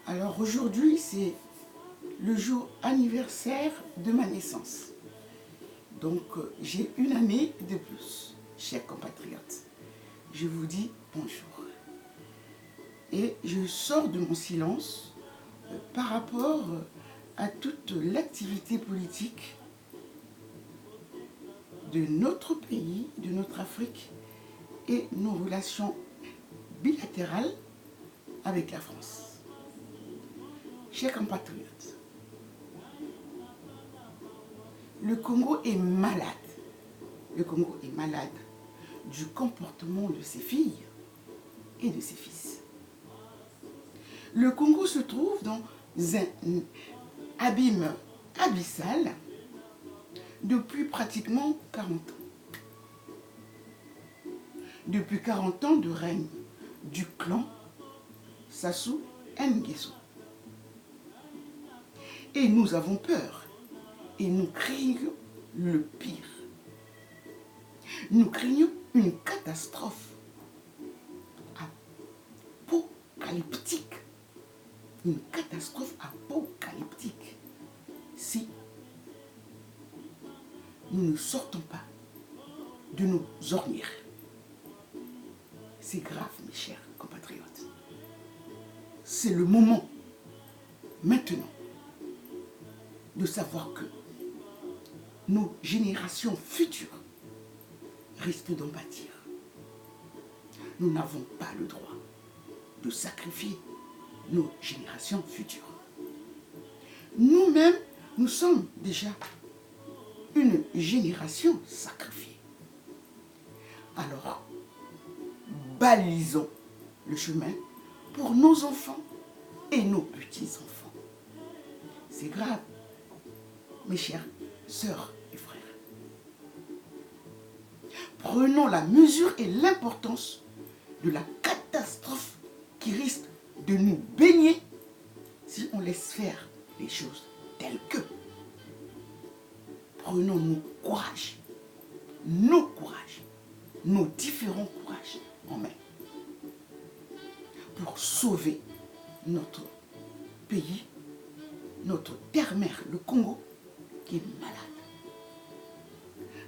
Alors aujourd'hui, c'est le jour anniversaire de ma naissance. Donc j'ai une année de plus, chers compatriotes. Je vous dis bonjour. Et je sors de mon silence par rapport à toute l'activité politique de notre pays, de notre Afrique et nos relations bilatérales avec la France. Chers compatriotes, le Congo est malade. Le Congo est malade du comportement de ses filles et de ses fils. Le Congo se trouve dans un abîme abyssal depuis pratiquement 40 ans. Depuis 40 ans de règne du clan Sassou Nguesso. Et nous avons peur et nous craignons le pire. Nous craignons une catastrophe apocalyptique. Une catastrophe apocalyptique si nous ne sortons pas de nos ornières. C'est grave, mes chers compatriotes. C'est le moment, maintenant, de savoir que nos générations futures risquent d'en pâtir. Nous n'avons pas le droit de sacrifier nos générations futures. Nous-mêmes, nous sommes déjà une génération sacrifiée. Alors, balisons le chemin pour nos enfants et nos petits-enfants. C'est grave, mes chères sœurs et frères. Prenons la mesure et l'importance de la catastrophe qui risque de nous baigner si on laisse faire les choses telles que. Prenons nos différents courages en main pour sauver notre pays, notre terre-mère, le Congo, qui est malade.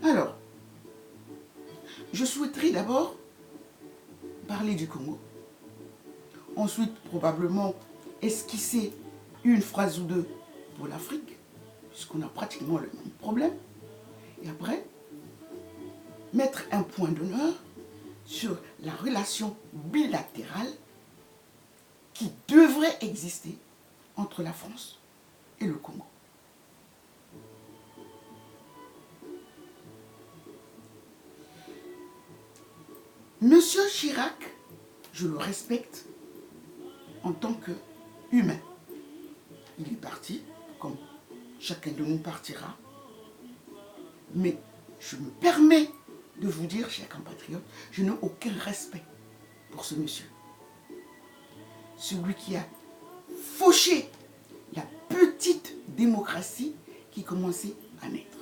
Alors, je souhaiterais d'abord parler du Congo. Ensuite, probablement, esquisser une phrase ou deux pour l'Afrique, puisqu'on a pratiquement le même problème. Et après, mettre un point d'honneur sur la relation bilatérale qui devrait exister entre la France et le Congo. Monsieur Chirac, je le respecte en tant qu'humain. Il est parti, comme chacun de nous partira. Mais je me permets de vous dire, chers compatriotes, je n'ai aucun respect pour ce monsieur. Celui qui a fauché la petite démocratie qui commençait à naître.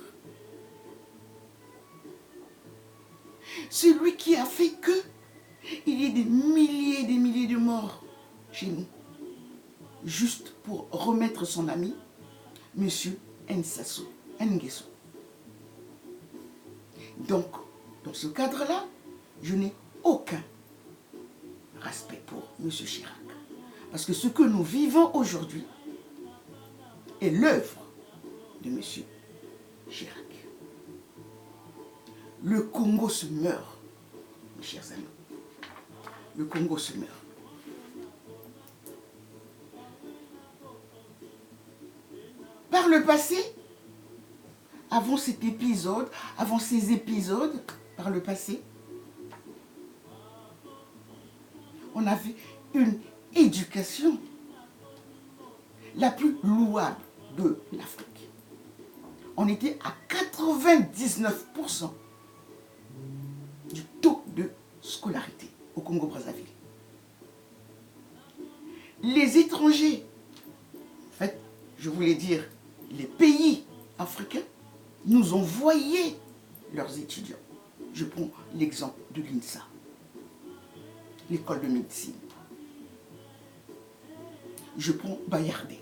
Celui qui a fait qu'il y ait des milliers de morts chez nous, juste pour remettre son ami, M. Sassou Nguesso. Donc, dans ce cadre-là, je n'ai aucun respect pour M. Chirac. Parce que ce que nous vivons aujourd'hui est l'œuvre de M. Chirac. Le Congo se meurt, mes chers amis. Le Congo se meurt. Par le passé, avant cet épisode, avant ces épisodes, par le passé, on avait une éducation la plus louable de l'Afrique. On était à 99% du taux de scolarité au Congo-Brazzaville. Les étrangers, en fait, je voulais dire les pays africains, nous envoyaient leurs étudiants. Je prends l'exemple de l'INSA, l'école de médecine. je prends Bayardé,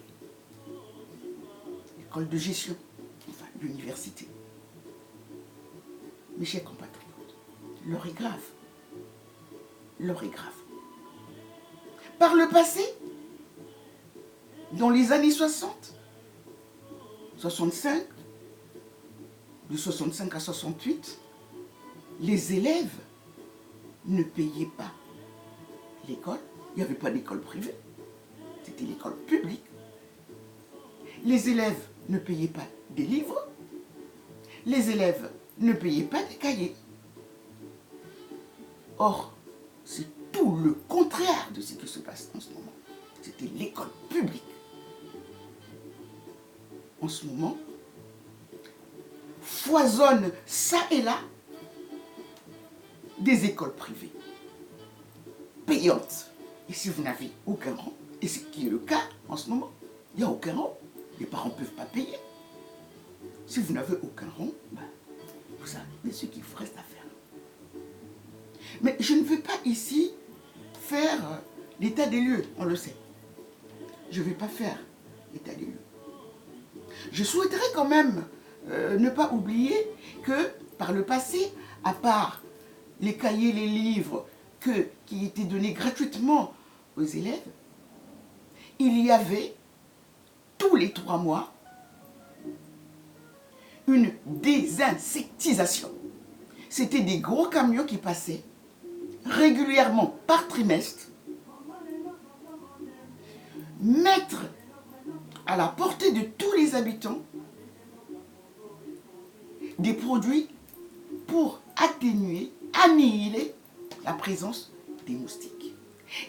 école de gestion, enfin l'université. Mes chers compatriotes, l'heure est grave. L'heure est grave. Par le passé, dans les années 60, 65, de 65 à 68, les élèves ne payaient pas l'école. Il n'y avait pas d'école privée. C'était l'école publique. Les élèves ne payaient pas des livres. Les élèves ne payaient pas des cahiers. Or, c'est tout le contraire de ce qui se passe en ce moment. C'était l'école publique. En ce moment, foisonnent ça et là des écoles privées, payantes. Et si vous n'avez aucun rang, et ce qui est le cas en ce moment, il n'y a aucun rang, les parents ne peuvent pas payer. Si vous n'avez aucun rang, vous savez ce qu'il vous reste à faire. Mais je ne veux pas ici faire l'état des lieux, on le sait. Je ne vais pas faire l'état des lieux. Je souhaiterais quand même ne pas oublier que par le passé, à part les cahiers, les livres qui étaient donnés gratuitement aux élèves, il y avait tous les 3 mois une désinsectisation. C'était des gros camions qui passaient régulièrement par trimestre, mettre à la portée de tous les habitants des produits pour atténuer, annihiler la présence des moustiques.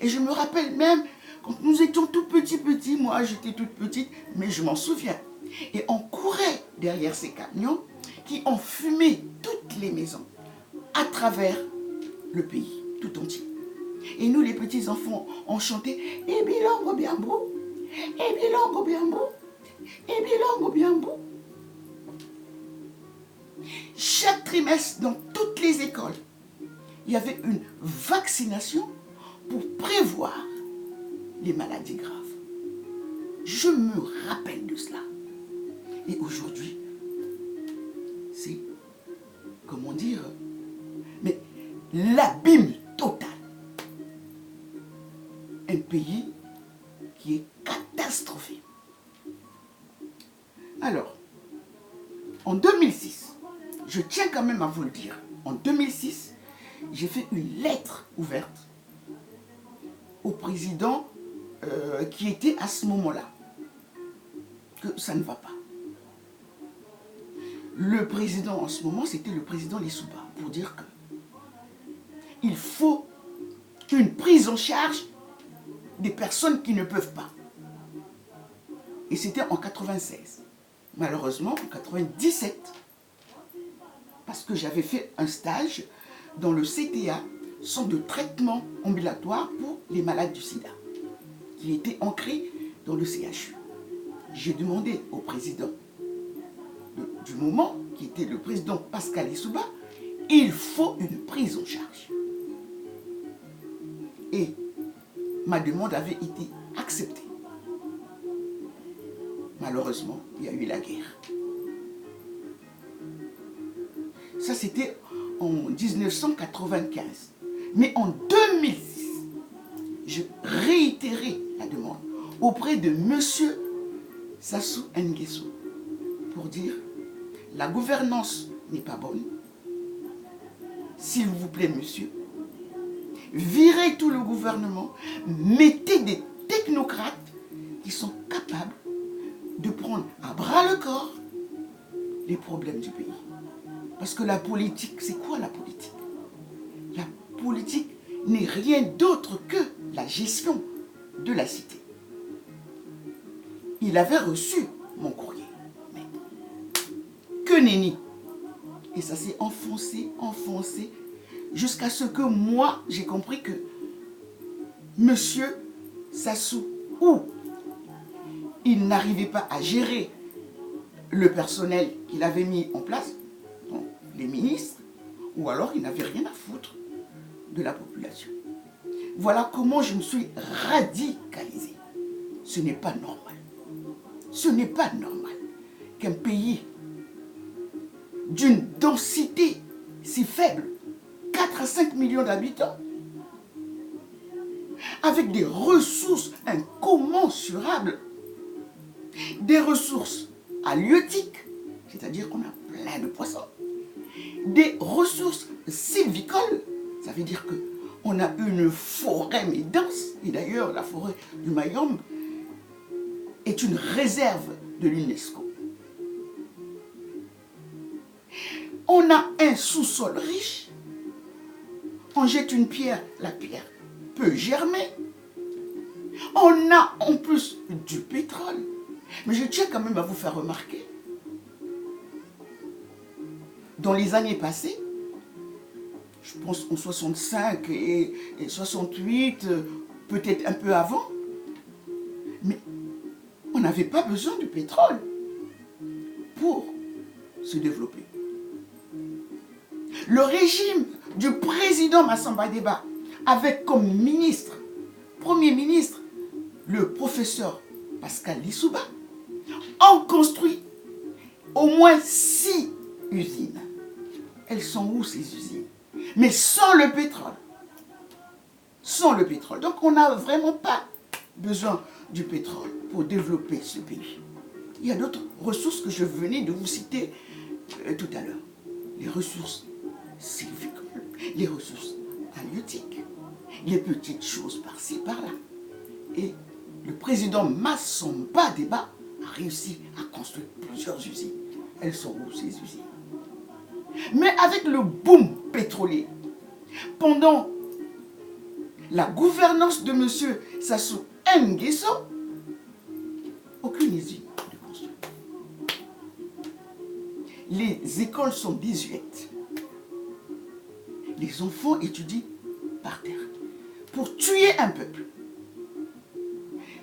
Et je me rappelle même, quand nous étions tout petits, moi j'étais toute petite, mais je m'en souviens. Et on courait derrière ces camions qui ont fumé toutes les maisons à travers le pays tout entier. Et nous, les petits enfants, on chantait « Et bilongo bien beau, et bilongo bien beau, et bilongo bien beau ». Chaque trimestre, dans toutes les écoles, il y avait une vaccination pour prévoir les maladies graves. Je me rappelle de cela. Et aujourd'hui, c'est, comment dire, mais l'abîme total. Un pays qui est catastrophé. Alors, en 2006, je tiens quand même à vous le dire, en 2006, j'ai fait une lettre ouverte au président qui était à ce moment-là, que ça ne va pas. Le président en ce moment, c'était le président Lissouba, pour dire que il faut une prise en charge des personnes qui ne peuvent pas. Et c'était en 96. Malheureusement, en 97, parce que j'avais fait un stage dans le CTA, Centre de traitement ambulatoire pour les malades du sida, qui était ancré dans le CHU. J'ai demandé au président du moment, qui était le président Pascal Lissouba, il faut une prise en charge. Et ma demande avait été acceptée. Malheureusement, il y a eu la guerre. Ça, c'était en 1995. Mais en 2006, je réitérais la demande auprès de M. Sassou Nguesso pour dire la gouvernance n'est pas bonne. S'il vous plaît, monsieur, virez tout le gouvernement, mettez des technocrates qui sont capables de prendre à bras le corps les problèmes du pays. Parce que la politique, c'est quoi la politique? La politique n'est rien d'autre que la gestion de la cité. Il avait reçu mon courrier. Mais que nenni. Et ça s'est enfoncé, jusqu'à ce que moi, j'ai compris que monsieur Sassou, ou il n'arrivait pas à gérer le personnel qu'il avait mis en place, donc les ministres, ou alors il n'avait rien à foutre de la population. Voilà comment je me suis radicalisée ce n'est pas normal. Ce n'est pas normal qu'un pays d'une densité si faible, 4 à 5 millions d'habitants, avec des ressources incommensurables, des ressources halieutiques, c'est-à-dire qu'on a plein de poissons, des ressources sylvicoles, ça veut dire qu'on a une forêt mais dense, et d'ailleurs la forêt du Mayombe est une réserve de l'UNESCO. On a un sous-sol riche, on jette une pierre, la pierre peut germer. On a en plus du pétrole. Mais je tiens quand même à vous faire remarquer, dans les années passées, je pense en 65 et 68, peut-être un peu avant, mais on n'avait pas besoin du pétrole pour se développer. Le régime du président Massamba Deba, avec comme ministre, premier ministre, le professeur Pascal Lissouba, ont construit au moins 6 usines. Elles sont où ces usines? Mais sans le pétrole. Sans le pétrole. Donc on n'a vraiment pas besoin du pétrole pour développer ce pays. Il y a d'autres ressources que je venais de vous citer tout à l'heure. Les ressources sylvicoles, les ressources halieutiques, les petites choses par-ci, par-là. Et le président Massamba Deba a réussi à construire plusieurs usines. Elles sont où ces usines? Mais avec le boom pétrolier, pendant la gouvernance de M. Sassou Nguesso, aucune usine de construire. Les écoles sont désuètes. Les enfants étudient par terre. Pour tuer un peuple,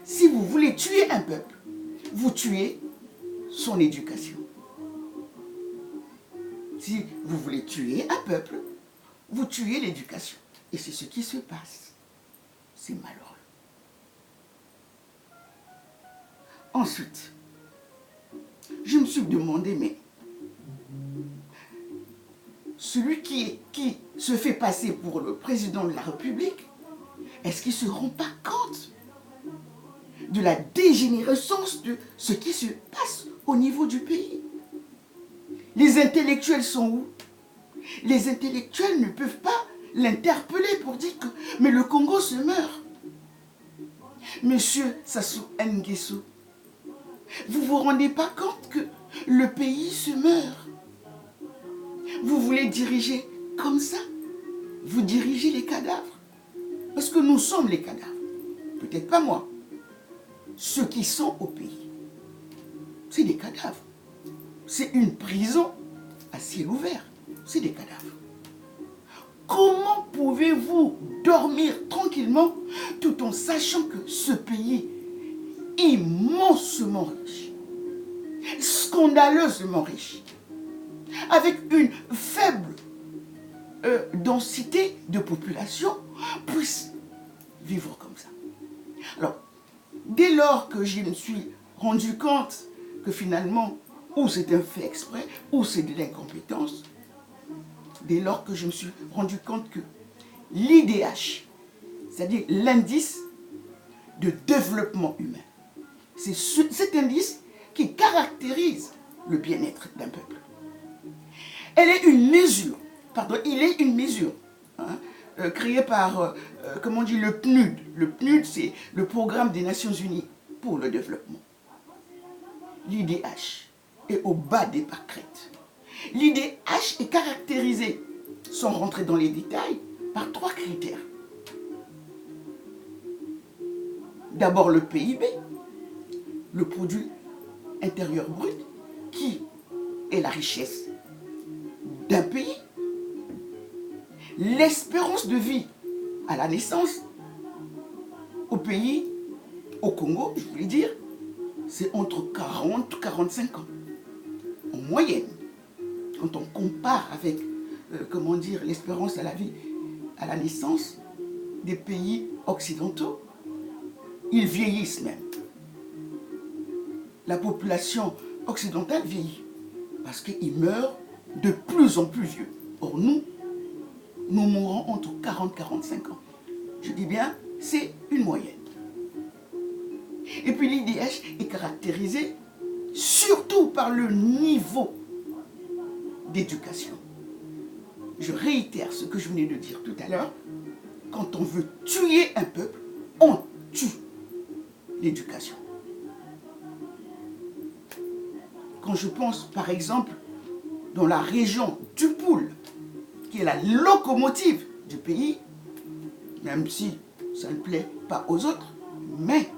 si vous voulez tuer un peuple, vous tuez son éducation. Si vous voulez tuer un peuple, vous tuez l'éducation. Et c'est ce qui se passe. C'est malheureux. Ensuite, je me suis demandé, mais celui qui se fait passer pour le président de la République, est-ce qu'il ne se rend pas compte de la dégénérescence de ce qui se passe au niveau du pays? Les intellectuels sont où? Les intellectuels ne peuvent pas l'interpeller pour dire que mais le Congo se meurt. Monsieur Sassou Nguesso, vous ne vous rendez pas compte que le pays se meurt? Vous voulez diriger comme ça? Vous dirigez les cadavres? Parce que nous sommes les cadavres. Peut-être pas moi. Ceux qui sont au pays, c'est des cadavres. C'est une prison à ciel ouvert. C'est des cadavres. Comment pouvez-vous dormir tranquillement tout en sachant que ce pays immensement riche, scandaleusement riche, avec une faible densité de population, puisse vivre comme ça? Alors, dès lors que je me suis rendu compte que finalement, ou c'est un fait exprès, ou c'est de l'incompétence, dès lors que je me suis rendu compte que l'IDH, c'est-à-dire l'indice de développement humain, c'est cet indice qui caractérise le bien-être d'un peuple. Elle est une mesure, pardon, il est une mesure créée par, comment on dit, le PNUD. Le PNUD, c'est le Programme des Nations Unies pour le développement. L'IDH est au bas des pâquerettes. L'IDH est caractérisé, sans rentrer dans les détails, par 3 critères. D'abord le PIB, le produit intérieur brut, qui est la richesse d'un pays. L'espérance de vie à la naissance au pays, au Congo, je voulais dire, c'est entre 40 et 45 ans, en moyenne. Quand on compare avec, comment dire, l'espérance à la vie à la naissance des pays occidentaux, ils vieillissent même. la population occidentale vieillit. Parce qu'ils meurent de plus en plus vieux. Or, nous mourons entre 40 et 45 ans. Je dis bien, c'est une moyenne. Et puis l'IDH est caractérisé surtout par le niveau d'éducation. Je réitère ce que je venais de dire tout à l'heure. Quand on veut tuer un peuple, on tue l'éducation. Quand je pense, par exemple, dans la région du Poul, qui est la locomotive du pays, même si ça ne plaît pas aux autres, mais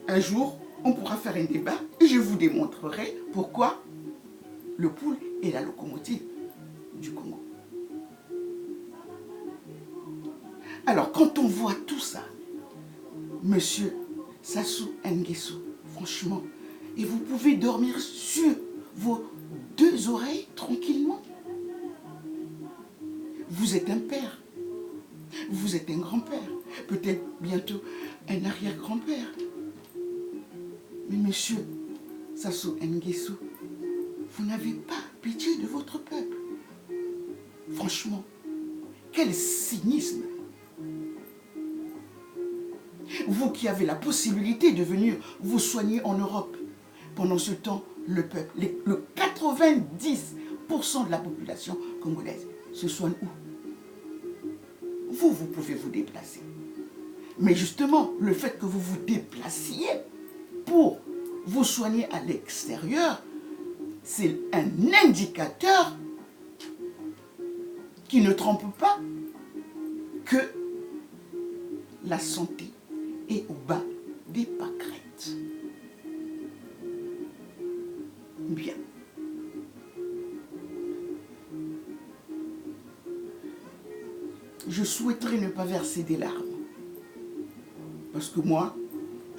un jour, on pourra faire un débat et je vous démontrerai pourquoi le Poul est la locomotive du Congo. Alors, quand on voit tout ça, Monsieur Sassou Nguesso, franchement, et vous pouvez dormir sur vos deux oreilles tranquillement. Vous êtes un père, vous êtes un grand-père, peut-être bientôt un arrière-grand-père. Mais Monsieur Sassou Nguesso, vous n'avez pas pitié de votre peuple. Franchement, quel cynisme! Vous qui avez la possibilité de venir vous soigner en Europe, pendant ce temps, le peuple, le 90% de la population congolaise se soigne où? Vous pouvez vous déplacer. Mais justement, le fait que vous vous déplaciez pour vous soigner à l'extérieur, c'est un indicateur qui ne trompe pas que la santé est au bas des pâquerettes. Bien. Je souhaiterais ne pas verser des larmes. Parce que moi,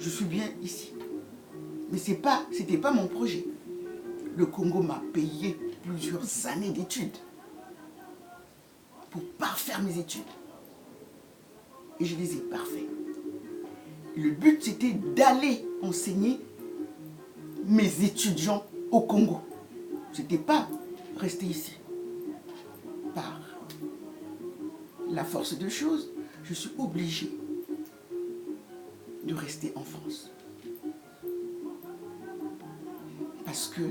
je suis bien ici. Mais c'était pas mon projet. Le Congo m'a payé plusieurs années d'études pour parfaire mes études. Et je les ai parfaites. Le but, c'était d'aller enseigner mes étudiants au Congo. Ce n'était pas rester ici. Par la force de choses, je suis obligée de rester en France. Parce que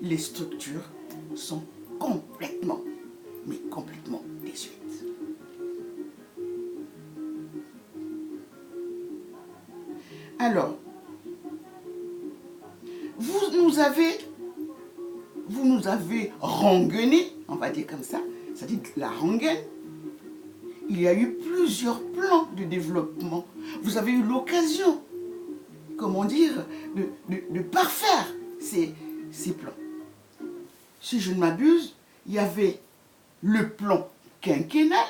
les structures sont complètement, mais complètement désuètes. Alors, vous nous avez renguené, on va dire comme ça, c'est-à-dire la rengaine. Il y a eu plusieurs plans de développement. Vous avez eu l'occasion, comment dire, de parfaire ces plans. Si je ne m'abuse, il y avait le plan quinquennal.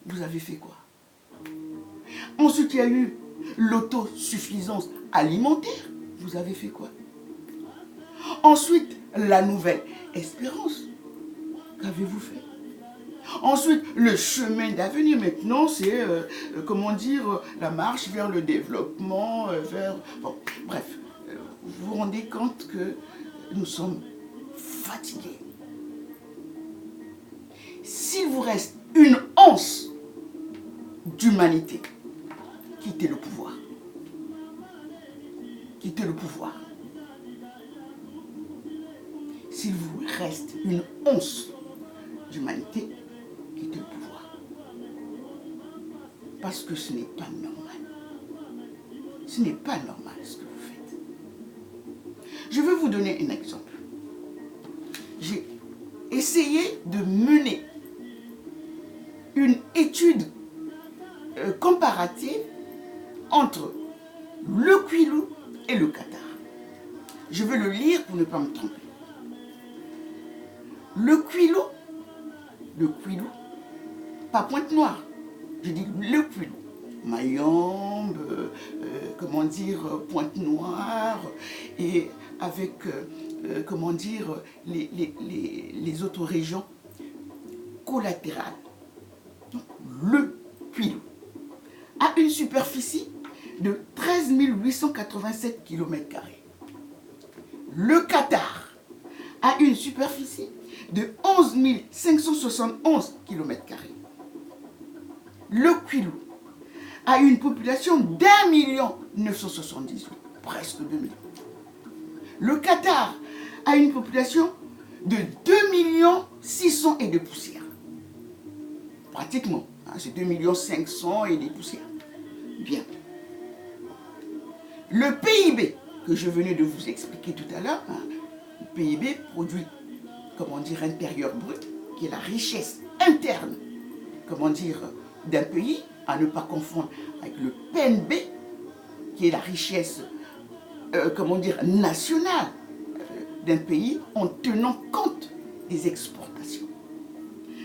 Vous avez fait quoi? Ensuite, il y a eu l'autosuffisance alimentaire. Vous avez fait quoi? Ensuite, la nouvelle espérance. Qu'avez-vous fait? Ensuite, le chemin d'avenir. Maintenant, c'est, comment dire, la marche vers le développement, vers... Bon, bref, vous vous rendez compte que nous sommes fatigués. S'il vous reste une once d'humanité, quittez le pouvoir. Quittez le pouvoir. S'il vous reste une once d'humanité, quittez le pouvoir. Parce que ce n'est pas normal. Ce n'est pas normal ce que vous faites. Je vais vous donner un exemple. J'ai essayé de mener une étude comparative entre le Kwilu et le Qatar. Je vais le lire pour ne pas me tromper. Le Kwilu, pas Pointe-Noire, je dis le Kwilu, Mayombe, comment dire, Pointe-Noire, et avec, comment dire, les autres régions collatérales. Donc, le Kwilu a une superficie de 13 887 km². Le Qatar a une superficie de 11 571 km². Le Kwilu a une population d'1 978 000, presque 2 millions. Le Qatar a une population de 2 600 000 et de poussières. Pratiquement, hein, c'est 2 500 000 et des poussières. Bien. Le PIB que je venais de vous expliquer tout à l'heure, hein, le PIB produit, comment dire, intérieur brut, qui est la richesse interne, comment dire, d'un pays, à ne pas confondre avec le PNB, qui est la richesse, comment dire, nationale d'un pays en tenant compte des exportations.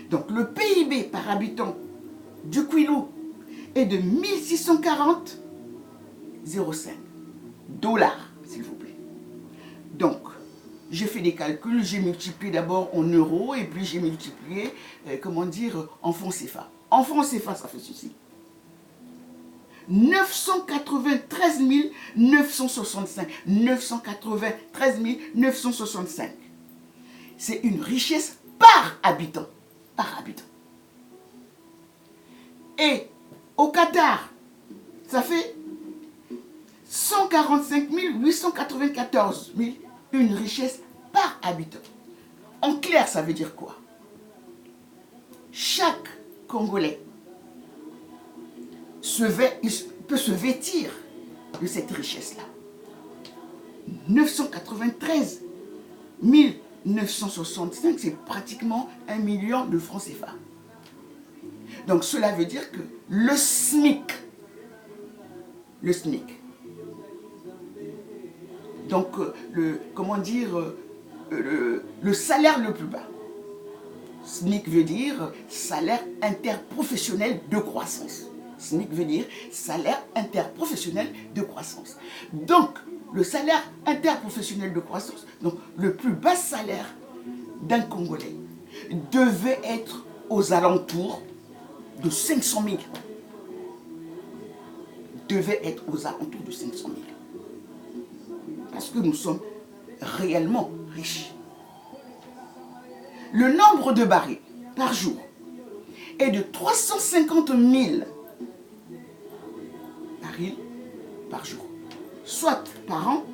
Donc le PIB par habitant du Kwilu est de 1640,05 dollars, s'il vous plaît. Donc, j'ai fait des calculs, j'ai multiplié d'abord en euros et puis j'ai multiplié, comment dire, en francs CFA. En francs CFA, ça fait ceci. 993 965. 993 965. C'est une richesse par habitant. Par habitant. Et au Qatar, ça fait 145 894 000, une richesse par habitant. En clair, ça veut dire quoi? Chaque Congolais peut se vêtir de cette richesse-là. 993 965, c'est pratiquement 1 million de francs CFA. Donc cela veut dire que le SMIC, donc comment dire, le salaire le plus bas. SMIC veut dire salaire interprofessionnel de croissance. SMIC veut dire salaire interprofessionnel de croissance. Donc, le salaire interprofessionnel de croissance, donc le plus bas salaire d'un Congolais, devait être aux alentours de 500 000. Devait être aux alentours de 500 000. Parce que nous sommes réellement riches. Le nombre de barils par jour est de 350 000 barils par jour. Soit par an,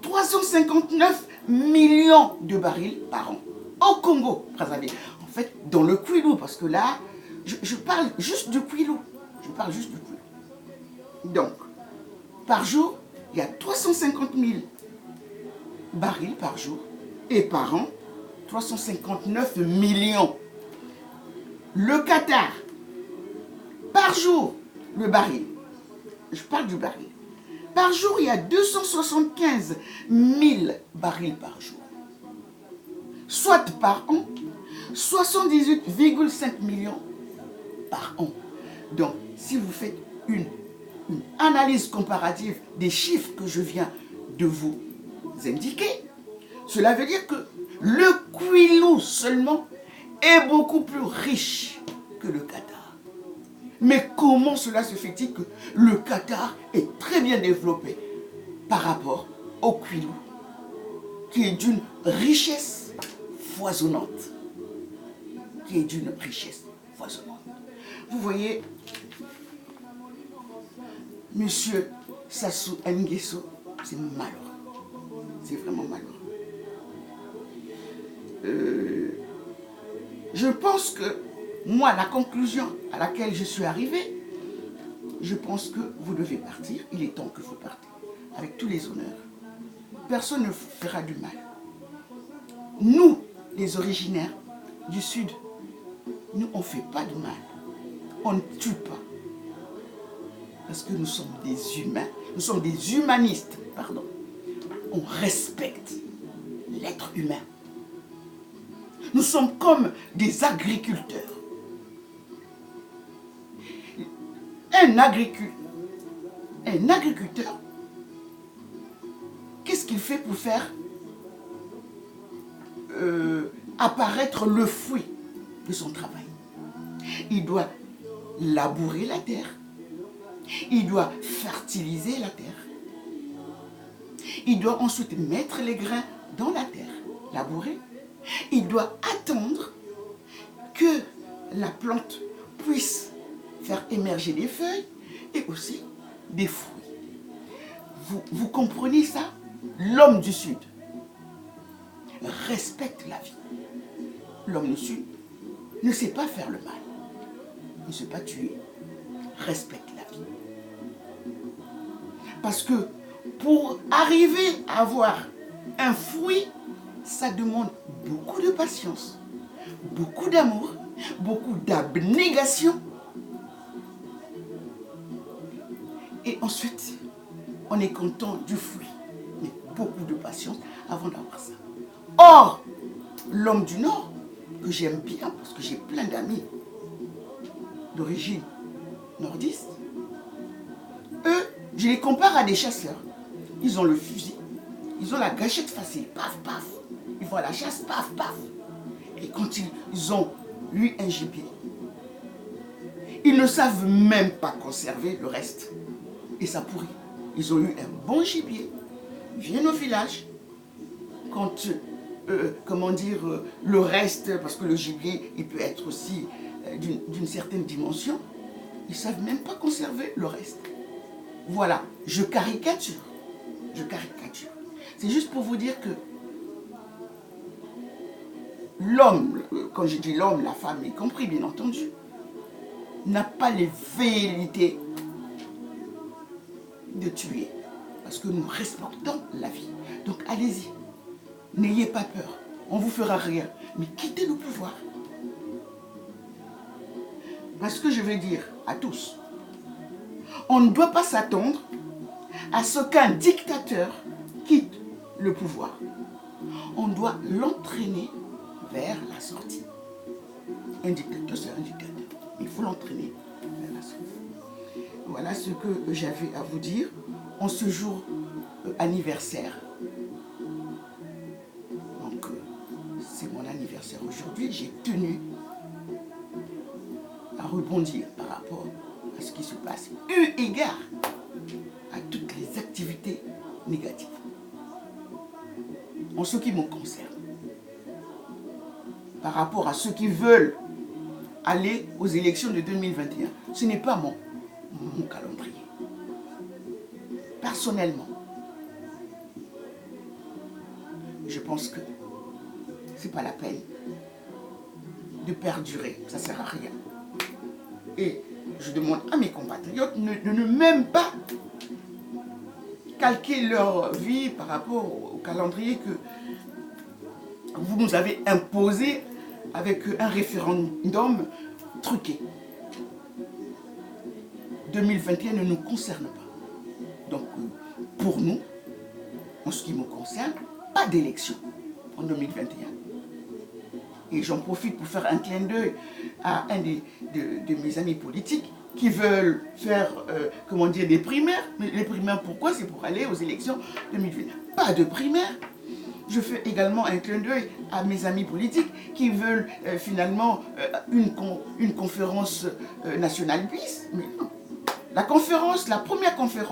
359 millions de barils par an. Au Congo, Brazzaville. En fait, dans le Kwilu, parce que là, je parle juste du Kwilu. Donc, par jour, il y a 350 000 barils par jour. Et par an, 359 millions. Le Qatar, par jour, le baril. Je parle du baril. Par jour, il y a 275 000 barils par jour. Soit par an, 78,5 millions par an. Donc, si vous faites une analyse comparative des chiffres que je viens de vous indiquer, cela veut dire que le Kwilu seulement est beaucoup plus riche que le Qatar. Mais comment cela se fait-il que le Qatar est très bien développé par rapport au Kwilu, qui est d'une richesse foisonnante. Vous voyez, Monsieur Sassou Nguesso, c'est malheureux. C'est vraiment malheureux. Je pense que, moi, la conclusion à laquelle je suis arrivé, je pense que vous devez partir. Il est temps que vous partez, avec tous les honneurs. Personne ne vous fera du mal. Nous, les originaires du Sud, nous, on ne fait pas de mal. On ne tue pas. Parce que nous sommes des humains, nous sommes des humanistes, pardon. On respecte l'être humain. Nous sommes comme des agriculteurs. Un agriculteur, qu'est-ce qu'il fait pour faire apparaître le fruit de son travail? Il doit labourer la terre. Il doit fertiliser la terre. Il doit ensuite mettre les grains dans la terre, labourer. Il doit attendre que la plante puisse faire émerger des feuilles et aussi des fruits. Vous comprenez ça? L'homme du Sud respecte la vie. L'homme du Sud ne sait pas faire le mal, ne sait pas tuer, respecte la vie. Parce que pour arriver à avoir un fruit, ça demande beaucoup de patience, beaucoup d'amour, beaucoup d'abnégation. Et ensuite, on est content du fruit. Mais beaucoup de patience avant d'avoir ça. Or, l'homme du Nord, que j'aime bien, parce que j'ai plein d'amis d'origine nordiste, eux, je les compare à des chasseurs. Ils ont le fusil, ils ont la gâchette facile, paf, paf. Ils vont à la chasse, paf, paf. Et quand ils ont eu un gibier, ils ne savent même pas conserver le reste. Et ça pourrit. Ils ont eu un bon gibier. Ils viennent au village. Quand, le reste, parce que le gibier, il peut être aussi d'une certaine dimension, ils ne savent même pas conserver le reste. Voilà, je caricature. Je caricature. C'est juste pour vous dire que l'homme, quand je dis l'homme, la femme y compris bien entendu, n'a pas les velléités de tuer. Parce que nous respectons la vie. Donc allez-y, n'ayez pas peur, on ne vous fera rien. Mais quittez le pouvoir. Parce que je veux dire à tous, on ne doit pas s'attendre à ce qu'un dictateur quitte le pouvoir. On doit l'entraîner vers la sortie. Un dictateur, c'est un dictateur. Il faut l'entraîner vers la sortie. Voilà ce que j'avais à vous dire en ce jour anniversaire. Donc, c'est mon anniversaire aujourd'hui. J'ai tenu à rebondir par rapport à ce qui se passe, eu égard à toutes les activités négatives. En ce qui me concerne, par rapport à ceux qui veulent aller aux élections de 2021, ce n'est pas mon calendrier. Personnellement, je pense que ce n'est pas la peine de perdurer, ça ne sert à rien. Et je demande à mes compatriotes de ne même pas calquer leur vie par rapport au calendrier que vous nous avez imposé avec un référendum truqué. 2021 ne nous concerne pas. Donc, pour nous, en ce qui me concerne, pas d'élection en 2021. Et j'en profite pour faire un clin d'œil à un de mes amis politiques qui veulent faire, des primaires. Mais les primaires, pourquoi? C'est pour aller aux élections 2021. Pas de primaires. Je fais également un clin d'œil à mes amis politiques qui veulent finalement une conférence nationale bis. Mais non. La première conférence